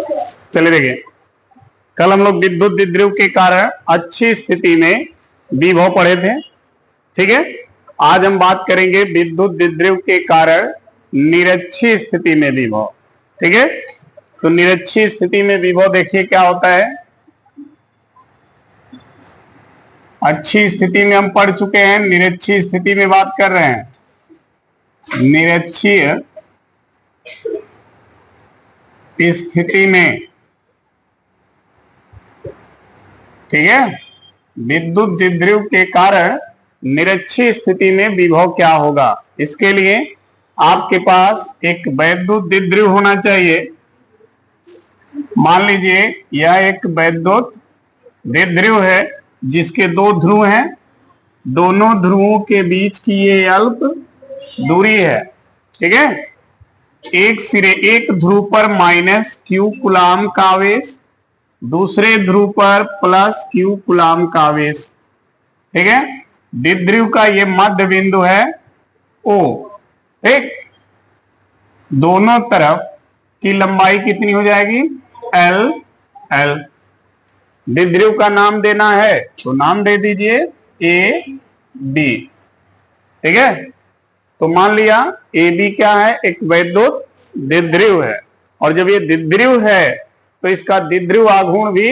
चलिए देखिए, कल हम लोग विद्युत द्विध्रुव के कारण अच्छी स्थिति में विभव पढ़े थे। ठीक है, आज हम बात करेंगे विद्युत द्विध्रुव के कारण निरक्षीय स्थिति में विभव। ठीक है, तो निरक्षीय स्थिति में विभव देखिए क्या होता है। अच्छी स्थिति में हम पढ़ चुके हैं, निरक्षीय स्थिति में बात कर रहे हैं। निरक्षीय स्थिति में, ठीक है, विद्युत द्विध्रुव के कारण निरक्षीय स्थिति में विभव क्या होगा। इसके लिए आपके पास एक वैद्युत द्विध्रुव होना चाहिए। मान लीजिए यह एक वैद्युत द्विध्रुव है जिसके दो ध्रुव हैं, दोनों ध्रुवों के बीच की ये अल्प दूरी है। ठीक है, एक ध्रुव पर माइनस क्यू कूलाम का आवेश, दूसरे ध्रुव पर प्लस क्यू कूलाम का आवेश। ठीक है, द्विध्रुव का ये मध्य बिंदु है O। ठीक, दोनों तरफ की लंबाई कितनी हो जाएगी, L। द्विध्रुव का नाम देना है तो नाम दे दीजिए AB। ठीक है, तो मान लिया AB क्या है, एक वैद्युत द्विध्रुव है, और जब ये द्विध्रुव है तो इसका द्विध्रुव आघूर्ण भी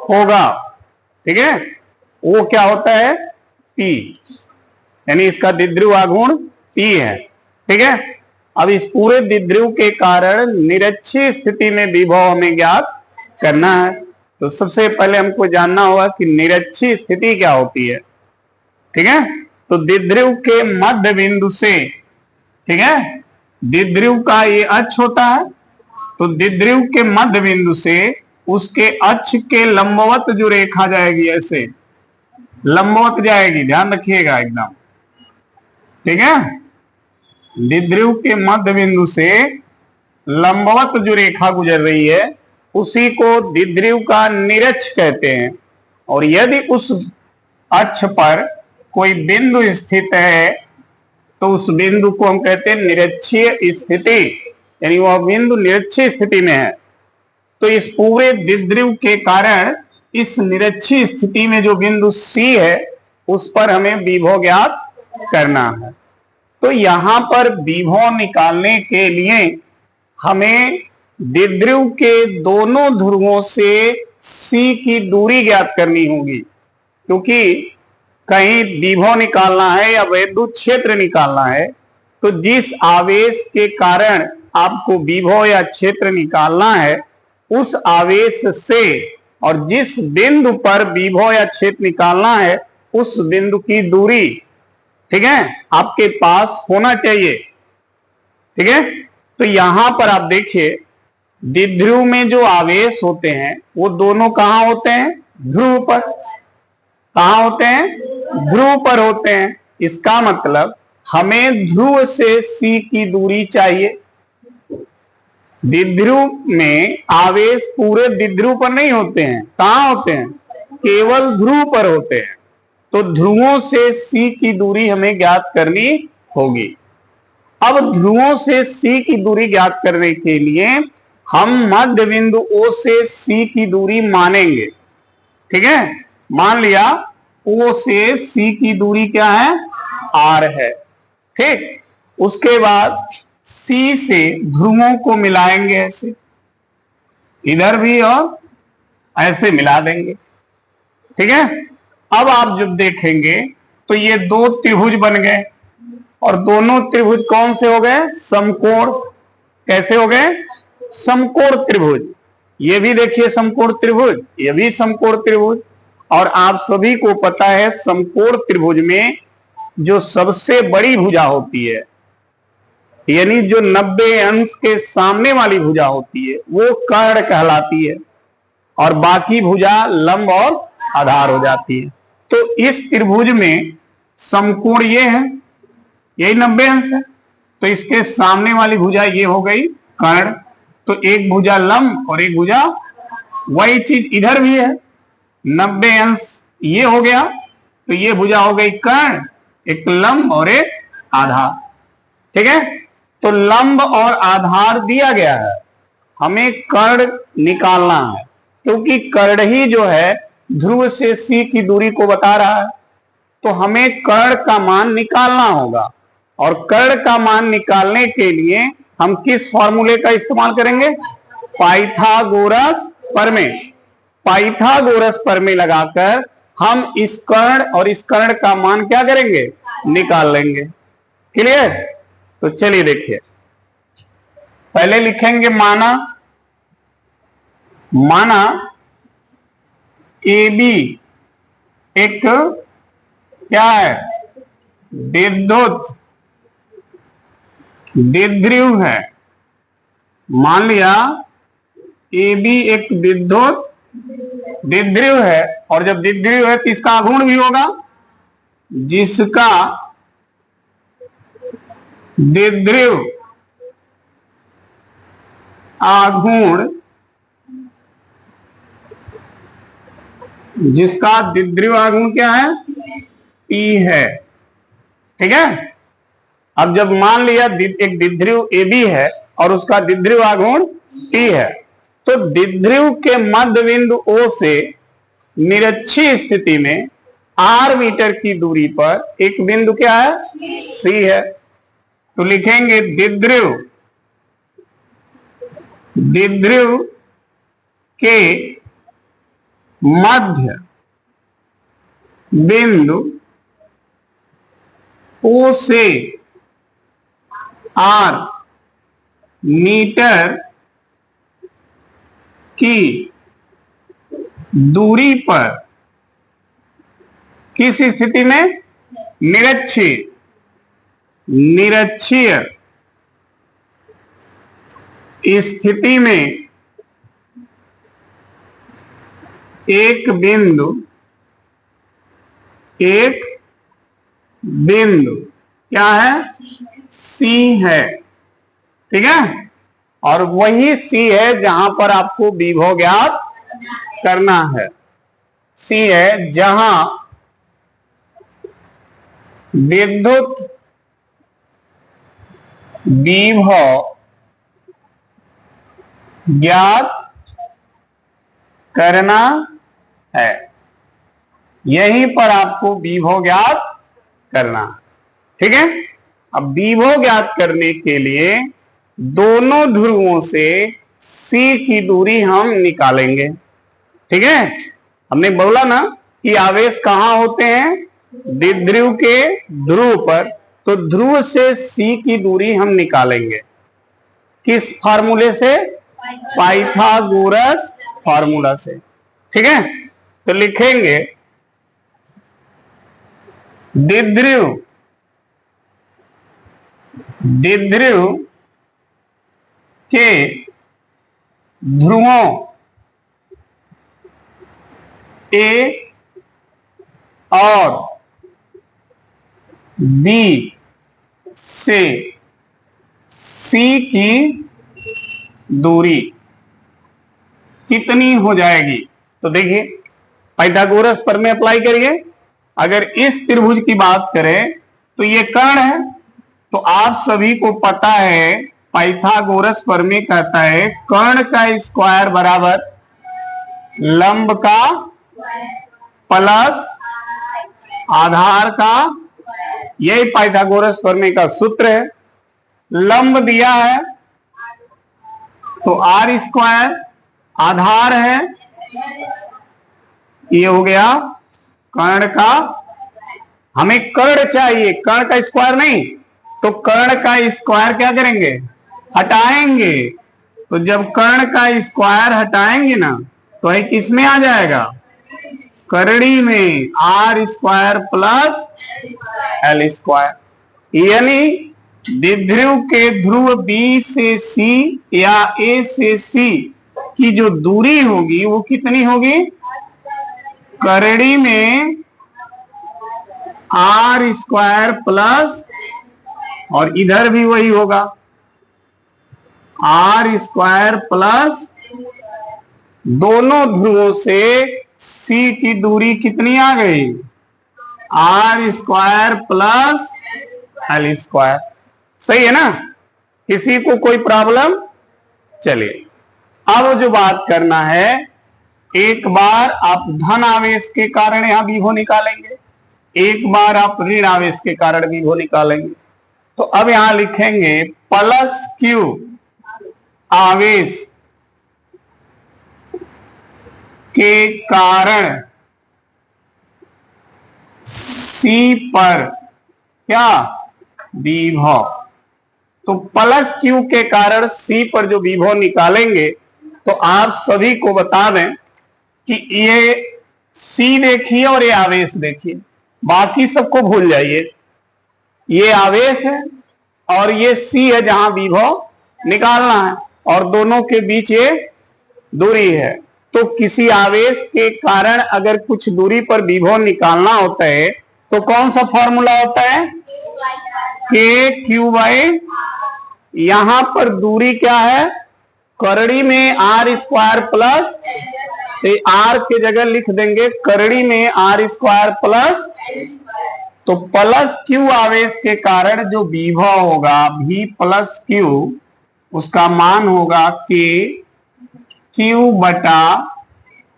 होगा। ठीक है, वो क्या होता है, P, यानी इसका द्विध्रुव आघूर्ण P है। ठीक है, अब इस पूरे द्विध्रुव के कारण निरक्षीय स्थिति में विभव हमें ज्ञात करना है। तो सबसे पहले हमको जानना होगा कि निरक्षीय स्थिति क्या होती है। ठीक है, तो द्विध्रुव के मध्य बिंदु से, ठीक है, द्विध्रुव का ये अक्ष होता है, तो द्विध्रुव के मध्य बिंदु से उसके अक्ष के लंबवत जो रेखा जाएगी, ऐसे लंबवत जाएगी, ध्यान रखिएगा एकदम। ठीक है, द्विध्रुव के मध्य बिंदु से लंबवत जो रेखा गुजर रही है उसी को द्विध्रुव का निरक्ष कहते हैं। और यदि उस अक्ष पर कोई बिंदु स्थित है तो उस बिंदु को हम कहते हैं निरक्षीय स्थिति, यानी वह बिंदु निरक्षीय स्थिति में है। तो इस पूरे द्विध्रुव के कारण इस निरक्षीय स्थिति में जो बिंदु C है उस पर हमें विभव ज्ञात करना है। तो यहां पर विभव निकालने के लिए हमें द्विध्रुव के दोनों ध्रुवों से C की दूरी ज्ञात करनी होगी, क्योंकि कहीं विभव निकालना है या वैद्युत क्षेत्र निकालना है तो जिस आवेश के कारण आपको विभव या क्षेत्र निकालना है उस आवेश से और जिस बिंदु पर विभव या क्षेत्र निकालना है उस बिंदु की दूरी, ठीक है, आपके पास होना चाहिए। ठीक है, तो यहां पर आप देखिए द्विध्रुव में जो आवेश होते हैं वो दोनों कहां होते हैं, ध्रुव पर। कहां होते हैं, ध्रुव पर होते हैं। इसका मतलब हमें ध्रुव से C की दूरी चाहिए। द्विध्रुव में आवेश पूरे द्विध्रुव पर नहीं होते हैं, कहां होते हैं, केवल ध्रुव पर होते हैं। तो ध्रुवों से C की दूरी हमें ज्ञात करनी होगी। अब ध्रुवों से C की दूरी ज्ञात करने के लिए हम मध्य बिंदु O से C की दूरी मानेंगे। ठीक है, मान लिया O से C की दूरी क्या है, R है। ठीक, उसके बाद C से ध्रुवों को मिलाएंगे, ऐसे इधर भी और ऐसे मिला देंगे। ठीक है, अब आप जब देखेंगे तो ये दो त्रिभुज बन गए और दोनों त्रिभुज कौन से हो गए, समकोण। कैसे हो गए, समकोण त्रिभुज। ये भी देखिए समकोण त्रिभुज, ये भी समकोण त्रिभुज। और आप सभी को पता है समकोण त्रिभुज में जो सबसे बड़ी भुजा होती है, यानी जो 90 अंश के सामने वाली भुजा होती है वो कर्ण कहलाती है और बाकी भुजा लंब और आधार हो जाती है। तो इस त्रिभुज में समकोण ये है, यही 90 अंश है, तो इसके सामने वाली भुजा ये हो गई कर्ण। तो एक भुजा लंब और एक भुजा, वही चीज इधर भी है, 90 अंश ये हो गया, तो ये भुजा हो गई कर्ण, एक लंब और एक आधार। ठीक है, तो लंब और आधार दिया गया है, हमें कर्ण निकालना है, क्योंकि कर्ण ही जो है ध्रुव से सी की दूरी को बता रहा है। तो हमें कर्ण का मान निकालना होगा, और कर्ण का मान निकालने के लिए हम किस फॉर्मूले का इस्तेमाल करेंगे? पाइथागोरस प्रमेय। पाइथागोरस प्रमेय लगाकर हम इस कर्ण और इस कर्ण का मान क्या करेंगे? निकाल लेंगे। क्लियर? तो चलिए देखिए, पहले लिखेंगे माना ए बी एक क्या है? विद्युत द्विध्रुव है। मान लिया ए बी एक विद्युत द्विध्रुव है, और जब द्विध्रुव है तो इसका आघूर्ण भी होगा, जिसका द्विध्रुव आघूर्ण क्या है? P है। ठीक है। अब जब मान लिया एक द्विध्रुव AB है और उसका द्विध्रुव आघूर्ण P है, तो द्विध्रुव के मध्य बिंदु O से निरक्षीय स्थिति में R मीटर की दूरी पर एक बिंदु क्या है? C है। तो लिखेंगे द्विध्रुव के मध्य बिंदु O से R मीटर की दूरी पर किस स्थिति में? निरक्षीय स्थिति में एक बिंदु क्या है? C है। ठीक है। और वही C है जहां पर आपको विभव ज्ञात करना है। C है जहां विद्युत विभव ज्ञात करना है। यहीं पर आपको विभव ज्ञात करना। ठीक है। अब विभव ज्ञात करने के लिए दोनों ध्रुवों से C की दूरी हम निकालेंगे। ठीक है। हमने बोला ना कि आवेश कहां होते हैं? द्विध्रुव के ध्रुव पर। तो ध्रुव से C की दूरी हम निकालेंगे किस फार्मूले से? पाइथागोरस फार्मूला से। ठीक है। तो लिखेंगे द्विध्रुव के ध्रुवों A और B से C की दूरी कितनी हो जाएगी? तो देखिए, पाइथागोरस प्रमेय अप्लाई करिए। अगर इस त्रिभुज की बात करें तो ये कर्ण है, तो आप सभी को पता है पाइथागोरस प्रमेय कहता है कर्ण का स्क्वायर बराबर लंब का प्लस आधार का। यही पाइथागोरस प्रमेय का सूत्र है। लंब दिया है तो R स्क्वायर, आधार है ये हो गया कर्ण का। हमें कर्ण चाहिए, कर्ण का स्क्वायर नहीं। तो कर्ण का स्क्वायर क्या करेंगे? हटाएंगे। तो जब कर्ण का स्क्वायर हटाएंगे ना, तो ये किस में आ जाएगा? करड़ी में R square plus L square. यानी द्विध्रुव के ध्रुव B से C या A से C की जो दूरी होगी वो कितनी होगी? करड़ी में R स्क्वायर प्लस, और इधर भी वही होगा R स्क्वायर प्लस, दोनों ध्रुवों से C की दूरी कितनी आ गई? R square plus L square. सही है ना? किसी को कोई प्रॉब्लम? चलिए अब जो बात करना है, एक बार आप धन आवेश के कारण यहां विभव निकालेंगे, एक बार आप ऋण आवेश के कारण विभव निकालेंगे। तो अब यहां लिखेंगे प्लस क्यू आवेश के कारण सी पर क्या विभव। तो प्लस क्यू के कारण सी पर जो विभव निकालेंगे, तो आप सभी को बता दें कि ये सी देखिए और ये आवेश देखिए, बाकी सबको भूल जाइए। ये आवेश है और ये सी है जहां विभव निकालना है, और दोनों के बीच ये दूरी है। तो किसी आवेश के कारण अगर कुछ दूरी पर विभव निकालना होता है तो कौन सा फॉर्मूला होता है, के क्यू बाई, यहां पर दूरी क्या है, करड़ी में आर स्क्वायर प्लस, आर के जगह लिख देंगे करड़ी में आर स्क्वायर प्लस, तो प्लस क्यू आवेश के कारण जो विभव होगा भी प्लस क्यू, उसका मान होगा के क्यू बटा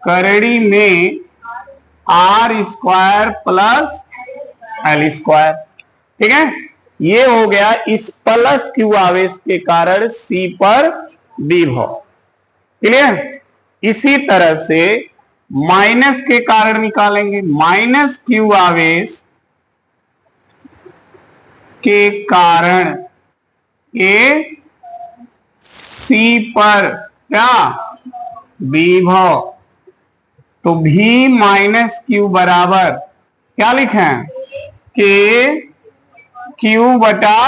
करड़ी में R square plus L square. ठीक है, ये हो गया इस प्लस क्यू आवेश के कारण सी पर विभव। क्लियर। इसी तरह से माइनस के कारण निकालेंगे, माइनस क्यू आवेश के कारण ए सी पर क्या विभव। तो भी माइनस क्यू बराबर क्या लिखें, के क्यू बटा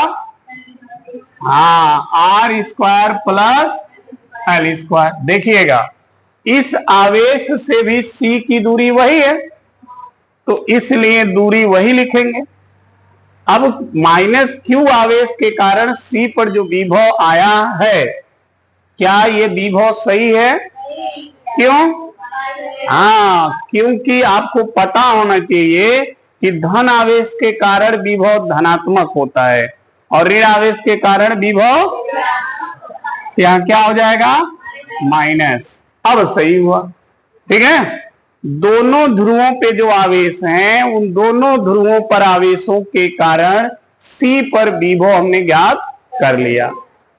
R square plus L square. देखिएगा इस आवेश से भी सी की दूरी वही है, तो इसलिए दूरी वही लिखेंगे। अब माइनस क्यू आवेश के कारण सी पर जो विभव आया है, क्या ये विभव सही है? क्यों? क्योंकि आपको पता होना चाहिए कि धन आवेश के कारण विभव धनात्मक होता है और ऋण आवेश के कारण विभव यहाँ क्या हो जाएगा, माइनस। अब सही हुआ। ठीक है, दोनों ध्रुवों पे जो आवेश हैं उन दोनों ध्रुवों पर आवेशों के कारण सी पर विभव हमने ज्ञात कर लिया।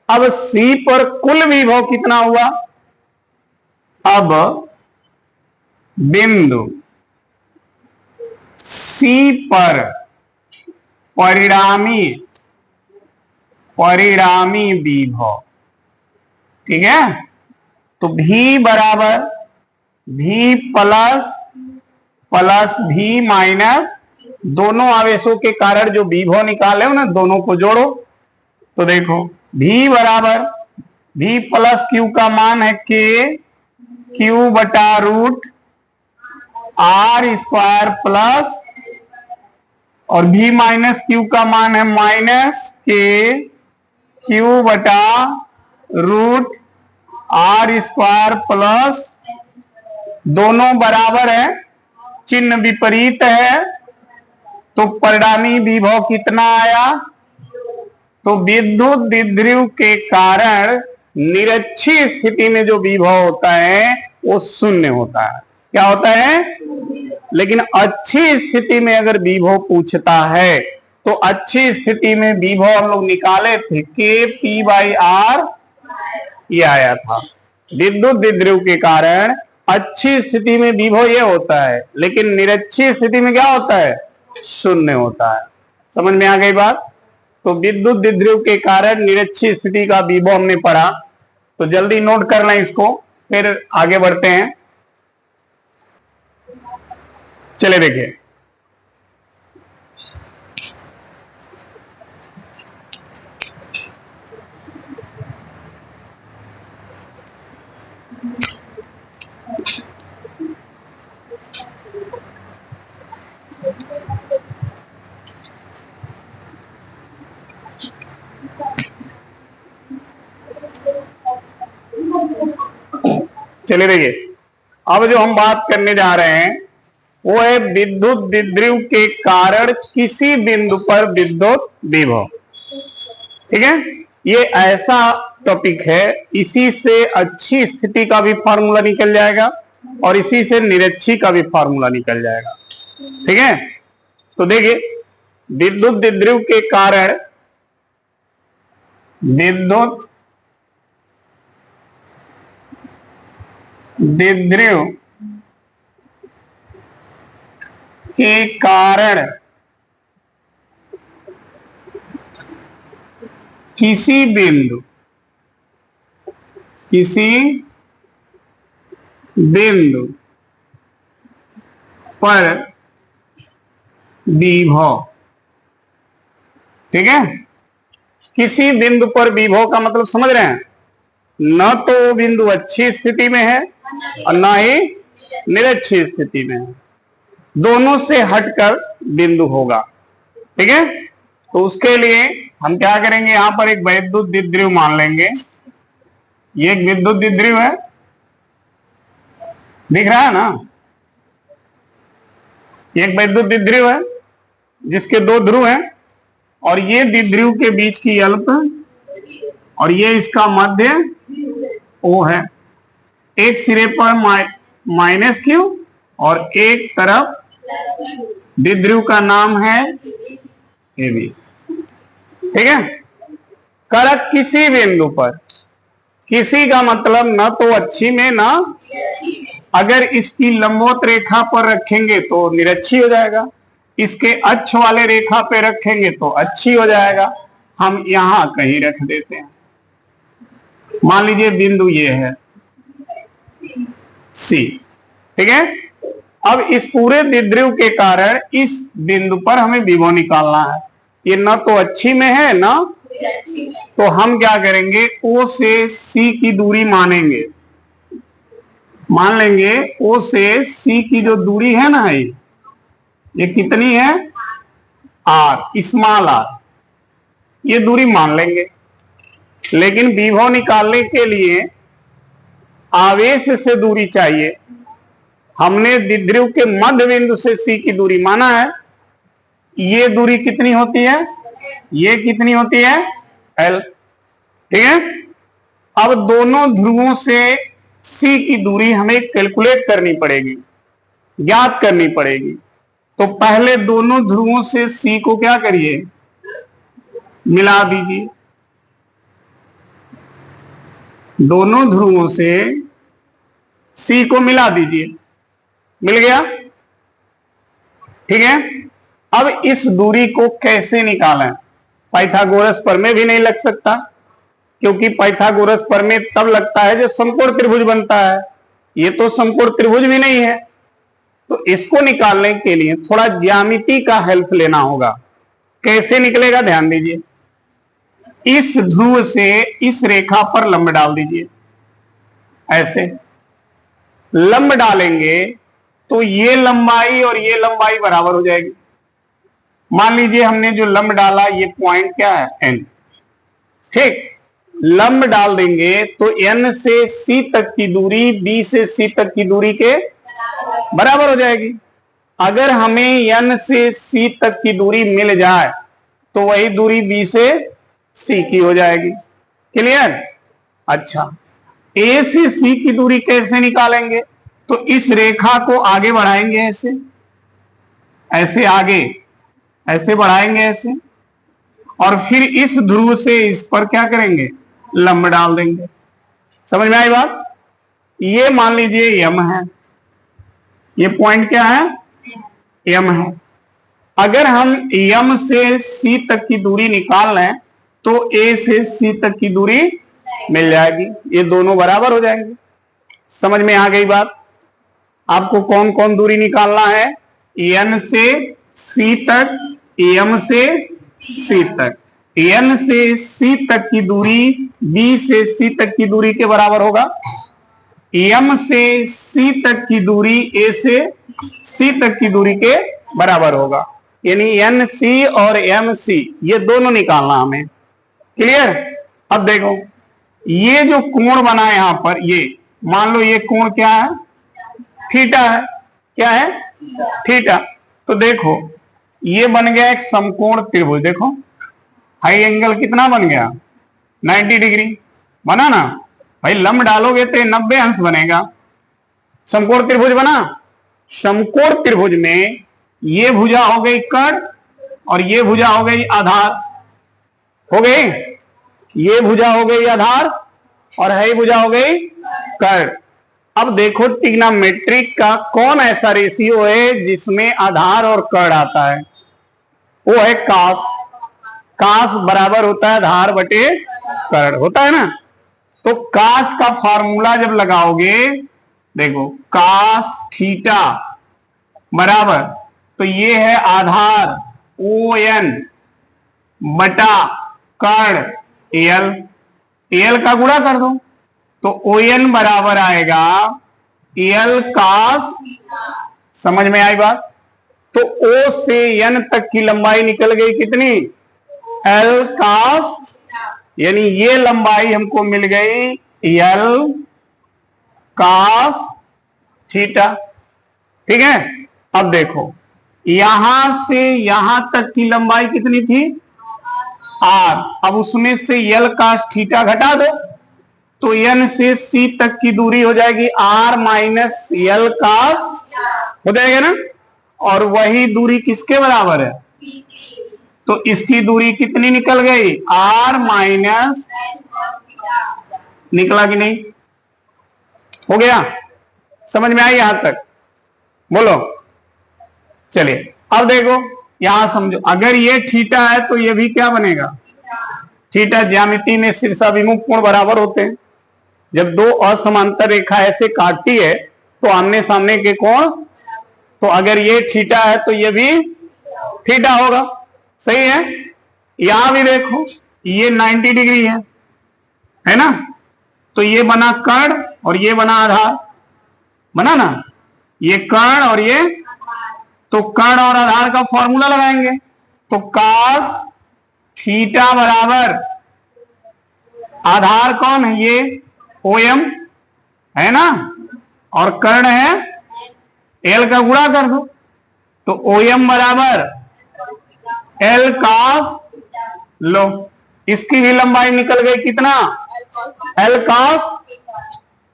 अब सी पर कुल विभव कितना हुआ, अब बिंदु सी पर परिणामी विभव। ठीक है, तो भी बराबर भी प्लस भी माइनस, दोनों आवेशों के कारण जो विभव निकाले हो ना, दोनों को जोड़ो। तो देखो भी बराबर भी प्लस क्यू का मान है के क्यू बटा रूट आर स्क्वायर प्लस, और भी माइनस क्यू का मान है माइनस के क्यू बटा रूट आर स्क्वायर प्लस, दोनों बराबर है, चिन्ह विपरीत है, तो परिणामी विभव कितना आया, तो विद्युत द्विध्रुव के कारण निरक्षीय स्थिति में जो विभव होता है वो शून्य होता है। क्या होता है? लेकिन अच्छी स्थिति में अगर विभव पूछता है तो अच्छी स्थिति में विभव हम लोग निकाले थे, के पी बाई आर ये आया था। विद्युत द्विध्रुव के कारण अच्छी स्थिति में विभव ये होता है, लेकिन निरक्षीय स्थिति में क्या होता है, शून्य होता है। समझ में आ गई बात? तो विद्युत द्विध्रुव के कारण निरक्षीय स्थिति का विभव हमने पढ़ा, तो जल्दी नोट कर लें इसको, फिर आगे बढ़ते हैं। चले देखिए, चलिए देखिए, अब जो हम बात करने जा रहे हैं वो है विद्युत द्विध्रुव के कारण किसी बिंदु पर विद्युत विभव। ठीक है, ये ऐसा टॉपिक है, इसी से अच्छी स्थिति का भी फॉर्मूला निकल जाएगा और इसी से निरक्षी का भी फॉर्मूला निकल जाएगा। ठीक है, तो देखिए विद्युत द्विध्रुव के कारण विद्युत द्विध्रुव के कारण किसी बिंदु पर विभव, ठीक है, किसी बिंदु पर विभव का मतलब समझ रहे हैं, न तो वो बिंदु अच्छी स्थिति में है और न ही निरक्षी स्थिति में है, दोनों से हटकर बिंदु होगा। ठीक है, तो उसके लिए हम क्या करेंगे, यहां पर एक विद्युत द्विध्रुव मान लेंगे। ये एक विद्युत द्विध्रुव है, दिख रहा है ना, एक विद्युत द्विध्रुव है जिसके दो ध्रुव हैं और ये द्विध्रुव के बीच की अल्प और ये इसका मध्य O है। एक सिरे पर माइनस Q और एक तरफ द्विध्रुव का नाम है AB। ठीक है, करक किसी बिंदु पर, किसी का मतलब न तो अच्छी में ना, अगर इसकी लंबवत रेखा पर रखेंगे तो निरक्षी हो जाएगा, इसके अक्ष वाले रेखा पे रखेंगे तो अच्छी हो जाएगा। हम यहां कहीं रख देते हैं, मान लीजिए बिंदु ये है C। ठीक है, अब इस पूरे द्विध्रुव के कारण इस बिंदु पर हमें विभव निकालना है। ये न तो अच्छी में है ना, तो हम क्या करेंगे, O से C की दूरी मानेंगे, मान लेंगे O से C की जो दूरी है ना, ये कितनी है, R, स्मॉल r, ये दूरी मान लेंगे। लेकिन विभव निकालने के लिए आवेश से दूरी चाहिए। हमने द्विध्रुव के मध्य बिंदु से C की दूरी माना है, ये दूरी कितनी होती है, ये कितनी होती है, L। ठीक है, अब दोनों ध्रुवों से C की दूरी हमें कैलकुलेट करनी पड़ेगी, ज्ञात करनी पड़ेगी। तो पहले दोनों ध्रुवों से C को क्या करिए, मिला दीजिए। दोनों ध्रुवों से C को मिला दीजिए, मिल गया। ठीक है, अब इस दूरी को कैसे निकालें, पाइथागोरस प्रमेय भी नहीं लग सकता, क्योंकि पाइथागोरस प्रमेय तब लगता है जब समकोण त्रिभुज बनता है, ये तो समकोण त्रिभुज भी नहीं है। तो इसको निकालने के लिए थोड़ा ज्यामिति का हेल्प लेना होगा। कैसे निकलेगा, ध्यान दीजिए, इस ध्रुव से इस रेखा पर लंब डाल दीजिए, ऐसे लंब डालेंगे तो ये लंबाई और ये लंबाई बराबर हो जाएगी। मान लीजिए हमने जो लंब डाला, ये पॉइंट क्या है, N। ठीक, लंब डाल देंगे तो N से C तक की दूरी B से C तक की दूरी के बराबर हो जाएगी। अगर हमें N से C तक की दूरी मिल जाए तो वही दूरी B से C की हो जाएगी। क्लियर? अच्छा, A से C की दूरी कैसे निकालेंगे, तो इस रेखा को आगे बढ़ाएंगे, ऐसे ऐसे आगे ऐसे बढ़ाएंगे ऐसे, और फिर इस ध्रुव से इस पर क्या करेंगे, लंब डाल देंगे। समझ में आई बात? ये मान लीजिए M है, ये पॉइंट क्या है, M है। अगर हम M से C तक की दूरी निकाल लें तो A से C तक की दूरी मिल जाएगी, ये दोनों बराबर हो जाएंगे। समझ में आ गई बात? आपको कौन कौन दूरी निकालना है, N से C तक, M से C तक। N से C तक की दूरी B से C तक की दूरी के बराबर होगा, M से C तक की दूरी A से C तक की दूरी के बराबर होगा। यानी NC और MC ये दोनों निकालना हमें। क्लियर? अब देखो, ये जो कोण बना है यहां पर, ये मान लो ये कोण क्या है, थीटा है। क्या है? थीटा। तो देखो ये बन गया एक समकोण त्रिभुज। देखो हाई एंगल कितना बन गया, 90 डिग्री। बना ना भाई, लंब डालोगे तो 90 अंश बनेगा। समकोण त्रिभुज बना। समकोण त्रिभुज में ये भुजा हो गई कर्ण और ये भुजा हो गई आधार, हो गई। ये भुजा हो गई आधार और है भुजा हो गई कर्ण। अब देखो ट्रिग्नोमेट्रिक का कौन ऐसा रेशियो है जिसमें आधार और कर्ण आता है, वो है कास। कास बराबर होता है आधार बटे कर्ण, होता है ना। तो कास का फॉर्मूला जब लगाओगे, देखो कास थीटा बराबर, तो ये है आधार ओ एन बटा कर्ण एल, एल का गुणा कर दो तो ओ एन बराबर आएगा एल कास। समझ में आई बात। तो ओ से एन तक की लंबाई निकल गई कितनी, एल कास, यानी ये लंबाई हमको मिल गई एल कास थीटा। ठीक है। अब देखो यहां से यहां तक की लंबाई कितनी थी, आर। अब उसमें से एल कास थीटा घटा दो तो एन से सी तक की दूरी हो जाएगी आर माइनस एल कास, हो जाएगा ना। और वही दूरी किसके बराबर है, तो इसकी दूरी कितनी निकल गई, आर माइनस, निकला कि नहीं, हो गया। समझ में आई यहां तक, बोलो। चलिए अब देखो यहां समझो, अगर ये थीटा है तो ये भी क्या बनेगा, थीटा। ज्यामिति में शीर्षाभिमुख कोण बराबर होते हैं। जब दो असमांतर रेखा ऐसे काटती है तो आमने सामने के कोण, तो अगर ये थीटा है तो ये भी थीटा होगा, सही है। यहां भी देखो ये 90 डिग्री है ना। तो ये बना कर्ण और ये बना आधार, बना ना, ये कर्ण और ये, तो कर्ण और आधार का फॉर्मूला लगाएंगे तो कास थीटा बराबर, आधार कौन है, ये ओ एम है ना, और कर्ण है एल का गुणा कर दो तो ओ एम बराबर एल कास। लो इसकी भी लंबाई निकल गई कितना, एल कास,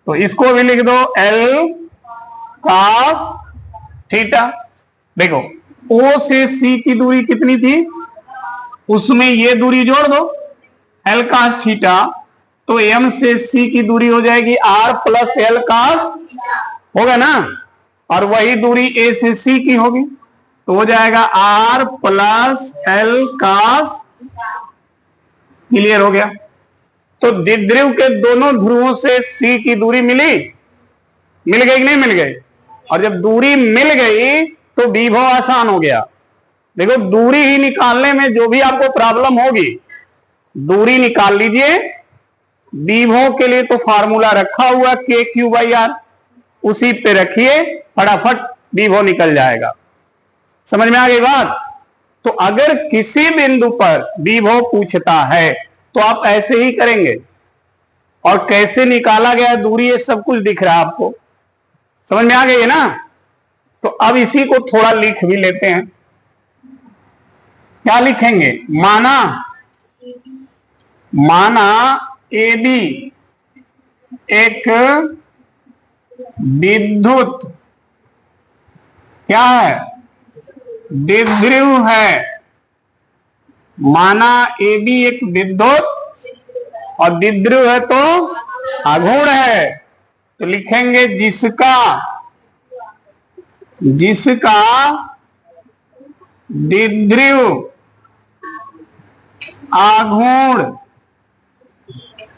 तो इसको भी लिख दो एल कास थीटा। देखो ओ से सी की दूरी कितनी थी, उसमें ये दूरी जोड़ दो एल कास थीटा, तो एम से सी की दूरी हो जाएगी आर प्लस एल कास, होगा ना। और वही दूरी ए से सी की होगी तो हो जाएगा R plus L cos. Clear हो गया। तो द्विध्रुव के दोनों ध्रुवों से सी की दूरी मिली, मिल गई कि नहीं मिल गई। और जब दूरी मिल गई तो विभव आसान हो गया। देखो दूरी ही निकालने में जो भी आपको प्रॉब्लम होगी, दूरी निकाल लीजिए। विभव के लिए तो फार्मूला रखा हुआ के क्यू बाई आर, उसी पे रखिए, फटाफट विभव निकल जाएगा। समझ में आ गई बात। तो अगर किसी बिंदु पर विभव पूछता है तो आप ऐसे ही करेंगे, और कैसे निकाला गया दूरी ये सब कुछ दिख रहा है आपको, समझ में आ गई है ना। तो अब इसी को थोड़ा लिख भी लेते हैं। क्या लिखेंगे, माना ए बी एक विद्युत क्या है, द्विध्रुव है। माना ए बी एक विद्युत और द्विध्रुव है तो आघूर्ण है, तो लिखेंगे जिसका द्विध्रुव आघूर्ण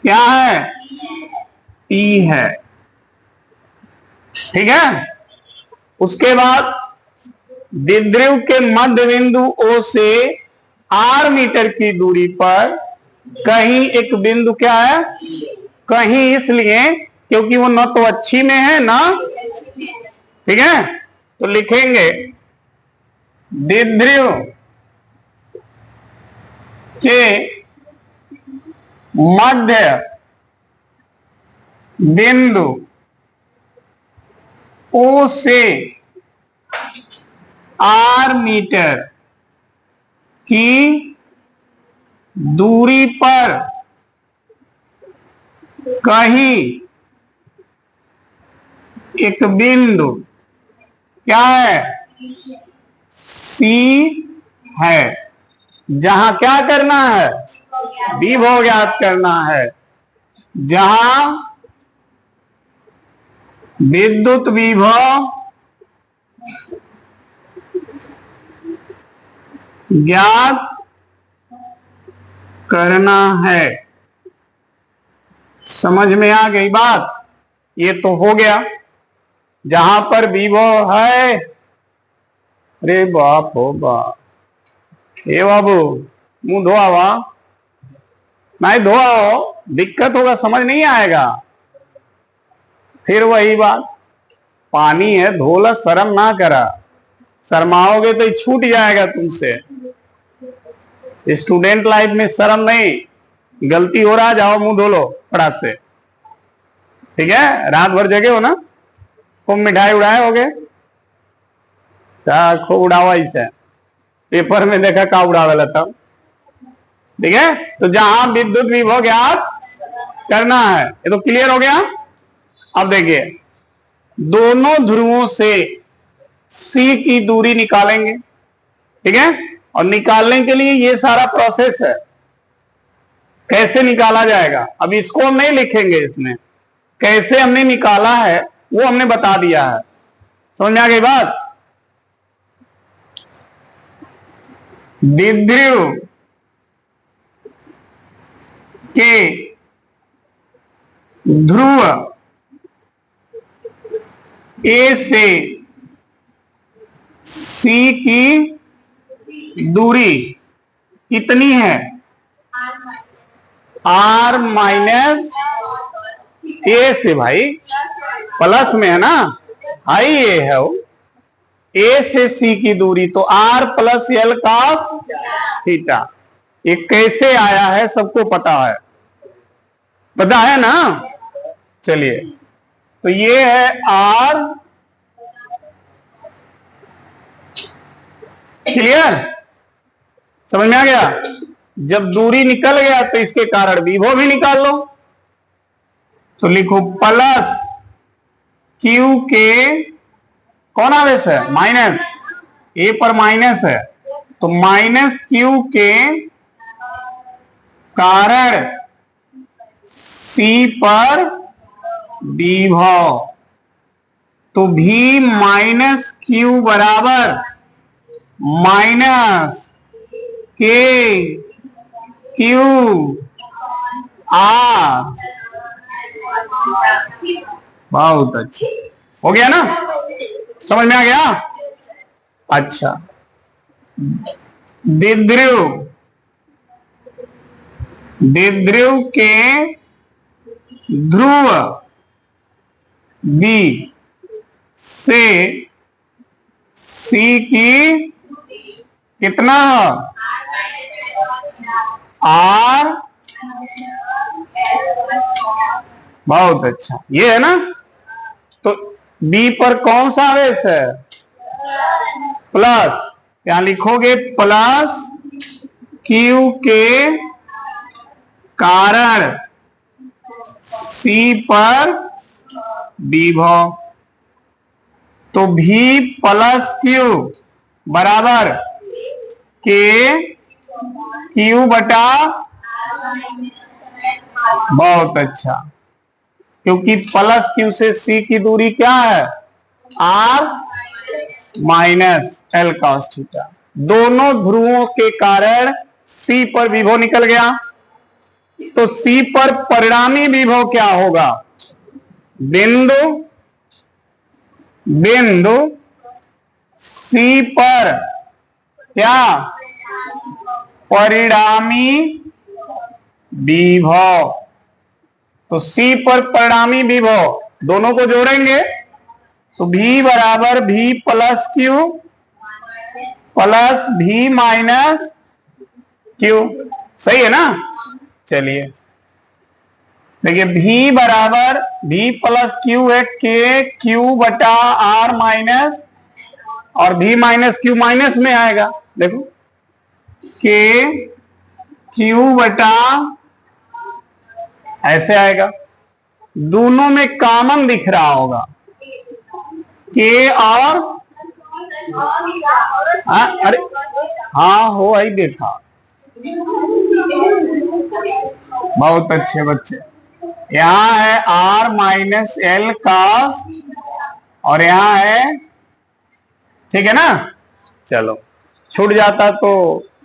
क्या है, ई है। ठीक है। उसके बाद द्विध्रुव के मध्य बिंदु ओ से आर मीटर की दूरी पर कहीं एक बिंदु क्या है, कहीं इसलिए क्योंकि वो न तो अच्छी में है ना, ठीक है। तो लिखेंगे द्विध्रुव के मध्य बिंदु ओ से आर मीटर की दूरी पर कहीं एक बिंदु क्या है, सी है, जहां क्या करना है, विभव ज्ञात करना है, जहां विद्युत विभव ज्ञात करना है। समझ में आ गई बात? ये तो हो गया जहां पर विभव है। अरे बाप हो बाप, ए बाबू मुंह धोआ हुआ, नहीं धोआ हो, दिक्कत होगा, समझ नहीं आएगा। फिर वही बात, पानी है धोला, शर्म ना करा, शर्माओगे तो छूट जाएगा तुमसे। स्टूडेंट लाइफ में शर्म नहीं, गलती हो रहा, जाओ मुंह धो लो फटाक से, ठीक है। रात भर जगे हो ना, खूब मिठाई उड़ाए होगे, खूब उड़ावा इसे, पेपर में देखा का उड़ावे लता, ठीक है। तो जहां विद्युत विभव ज्ञात करना है, ये तो क्लियर हो गया। अब देखिए, दोनों ध्रुवों से सी की दूरी निकालेंगे, ठीक है। और निकालने के लिए ये सारा प्रोसेस है, कैसे निकाला जाएगा अब इसको हम नहीं लिखेंगे, इसमें कैसे हमने निकाला है वो हमने बता दिया है। समझ में आ गई बात? द्विध्रुव के ध्रुव ए से सी की दूरी कितनी है, आर माइनस ए से, भाई प्लस में है ना, आई ए है वो, ए से सी की दूरी, तो R plus L cos theta. ये कैसे आया है सबको पता है, पता है ना। चलिए, तो ये है आर, क्लियर, समझ में आ गया। जब दूरी निकल गया तो इसके कारण विभव भी निकाल लो, तो लिखो प्लस क्यू के, कौन आवेश है, माइनस, ए पर माइनस है, तो माइनस क्यू के कारण सी पर विभव, तो भी माइनस क्यू बराबर माइनस के क्यू आर। बहुत अच्छा हो गया ना, समझ में आ गया। अच्छा, द्विध्रुव के ध्रुव बी से सी की कितना, आर, बहुत अच्छा, ये है ना। तो बी पर कौन सा आवेश है, प्लस, यहां लिखोगे प्लस क्यू के कारण सी पर विभव, तो भी प्लस क्यू बराबर के क्यू बटा, बहुत अच्छा, क्योंकि प्लस क्यू से सी की दूरी क्या है, R minus L cos theta. दोनों ध्रुवों के कारण सी पर विभव निकल गया, तो सी पर परिणामी विभव क्या होगा, बिंदु सी पर क्या, परिणामी विभव, तो सी पर परिणामी विभव दोनों को जोड़ेंगे, तो भी बराबर भी प्लस क्यू प्लस भी माइनस क्यू, सही है ना। चलिए देखिए, भी बराबर भी प्लस क्यू है के क्यू बटा आर माइनस, और भी माइनस क्यू माइनस में आएगा, देखो के क्यू बटा, ऐसे आएगा, दोनों में कॉमन दिख रहा होगा, के और अरे हाँ हो ही देखा, बहुत अच्छे बच्चे। यहाँ है R माइनस एल कॉस और यहाँ है, ठीक है ना। चलो छूट जाता तो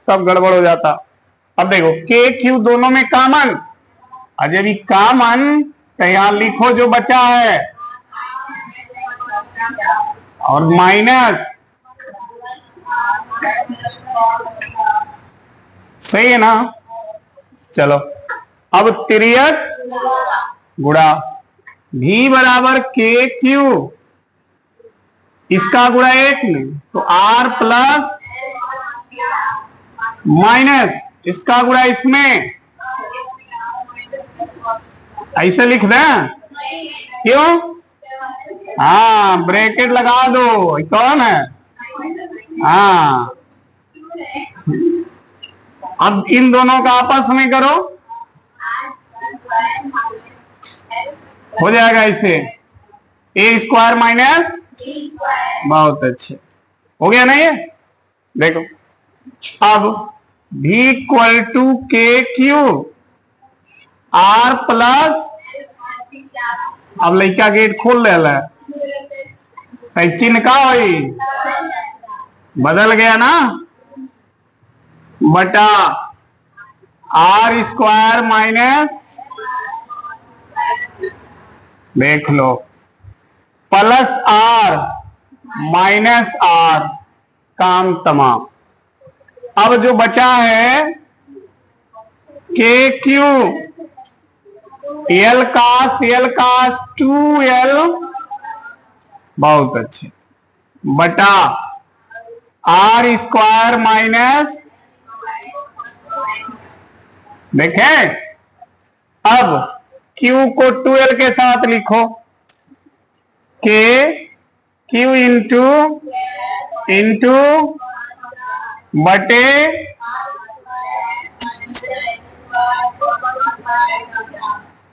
सब गड़बड़ हो जाता। अब देखो के क्यू दोनों में कॉमन, और जब ये कॉमन तो यहां लिखो जो बचा है और माइनस, सही है ना। चलो अब तिर्यक गुणा भी बराबर के क्यू, इसका गुणा एक में तो आर प्लस माइनस इसका गुणा इसमें, ऐसे लिख दें क्यों? हाँ ब्रैकेट लगा दो, कौन है? हाँ अब इन दोनों का आपस में करो, हो जाएगा इसे ए स्क्वायर माइनस, बहुत अच्छे हो गया ना ये। देखो अब भी इक्वल टू के क्यू आर प्लस, अब लड़का गेट खोल ले, चिन्ह का हुई बदल गया ना, बटा आर स्क्वायर माइनस, देख लो प्लस आर माइनस आर, काम तमाम। अब जो बचा है के क्यू एल कास 2l, बहुत अच्छे, बटा आर स्क्वायर माइनस, देखे। अब Q को 2l के साथ लिखो, के क्यू इंटू बटे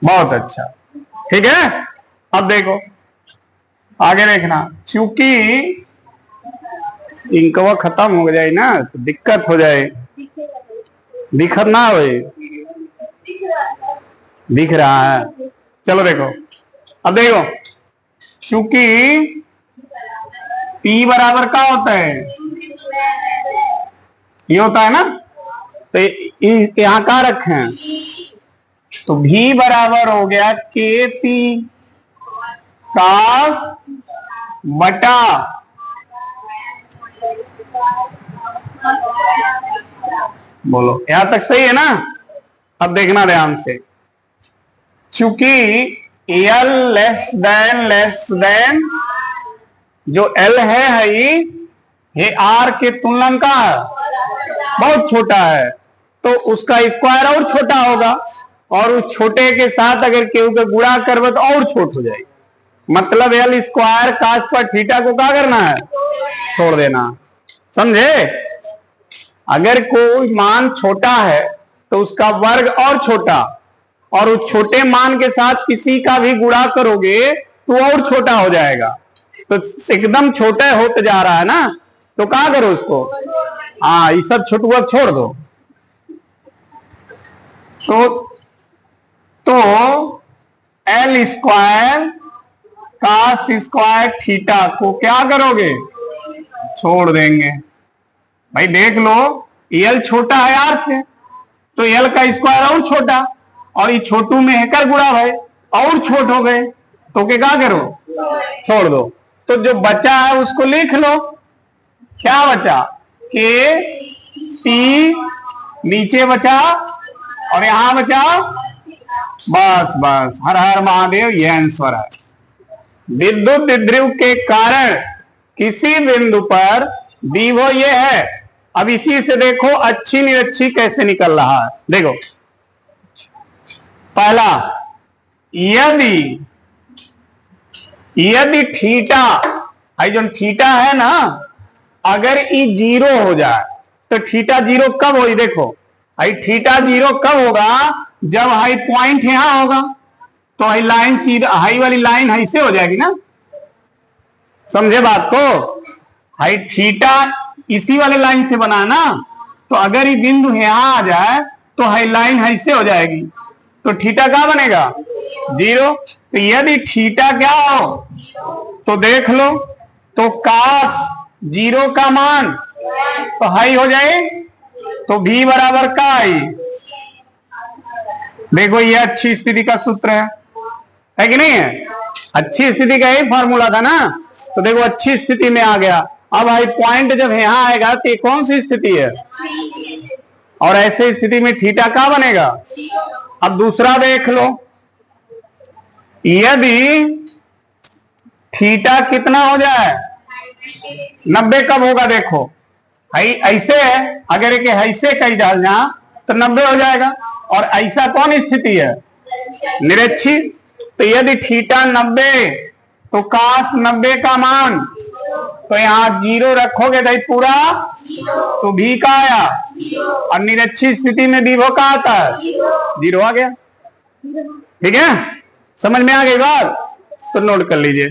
बहुत अच्छा, ठीक है। अब देखो आगे देखना, चूंकि इंकवा खत्म हो जाए ना तो दिक्कत हो जाए, दिक्कत ना हो, दिख रहा है। चलो देखो अब देखो, चूंकि P बराबर क्या होता है, ये होता है ना, तो यहां क्या रखें, तो भी बराबर हो गया के पी कास बटा बोलो, यहां तक सही है ना। अब देखना ध्यान से, चूंकि एल लेस देन जो एल है ये आर के तुलना का बहुत छोटा है, तो उसका स्क्वायर और छोटा होगा, और उस छोटे के साथ अगर केहू का गुणा करवे तो और छोट हो जाएगी। मतलब एल स्क्वायर कास पर थीटा को क्या करना है, छोड़ देना, समझे। अगर कोई मान छोटा है तो उसका वर्ग और छोटा, और उस छोटे मान के साथ किसी का भी गुणा करोगे तो और छोटा हो जाएगा, तो एकदम छोटा होते जा रहा है ना, तो क्या करो उसको, हाँ ये सब छोटुआ छोड़ दो। तो L square cos square theta को क्या करोगे, छोड़ देंगे। भाई देख लो एल छोटा है आर से, तो एल का स्क्वायर और छोटा, और ये छोटू में हेकर गुणा भाई और छोट हो गए, तो क्या करो, छोड़ दो। तो जो बचा है उसको लिख लो, क्या बचा, के टी नीचे बचा और यहां बचा, बस बस, हर हर महादेव, यह आंसर है। विद्युत द्विध्रुव के कारण किसी बिंदु पर विभव ये है। अब इसी से देखो अच्छी निरक्षी कैसे निकल रहा है। देखो पहला, यदि थीटा, आई जो थीटा है ना, अगर ई 0 हो जाए तो थीटा 0 कब हो, देखो आई थीटा 0 कब होगा, जब हाई पॉइंट यहां होगा, तो हाई लाइन सीधा, हाई वाली लाइन ऐसे हो जाएगी ना, समझे बात को। हाई थीटा इसी वाले लाइन से बना ना, तो अगर ये बिंदु यहां आ जाए तो हाई लाइन ऐसे हो जाएगी, तो थीटा क्या बनेगा 0। तो यदि थीटा क्या हो तो देख लो, तो काश 0 का मान तो हाई हो जाए, तो v बराबर का आई। देखो ये अच्छी स्थिति का सूत्र है कि नहीं है, अच्छी स्थिति का ही फॉर्मूला था ना। तो देखो अच्छी स्थिति में आ गया। अब भाई पॉइंट जब यहां आएगा तो ये कौन सी स्थिति है, और ऐसे स्थिति में थीटा क्या बनेगा। अब दूसरा देख लो, यदि थीटा कितना हो जाए 90 कब होगा, देखो ऐसे है, अगर एक ऐसे कहीं डालना तो 90 हो जाएगा, और ऐसा कौन स्थिति है निरक्षी। तो यदि थीटा 90 तो काश 90 का मान, तो यहां 0 रखोगे तो पूरा, तो भी का आया, और निरक्षी स्थिति में विभव का आता है 0 आ गया। ठीक है, समझ में आ गई बात, तो नोट कर लीजिए।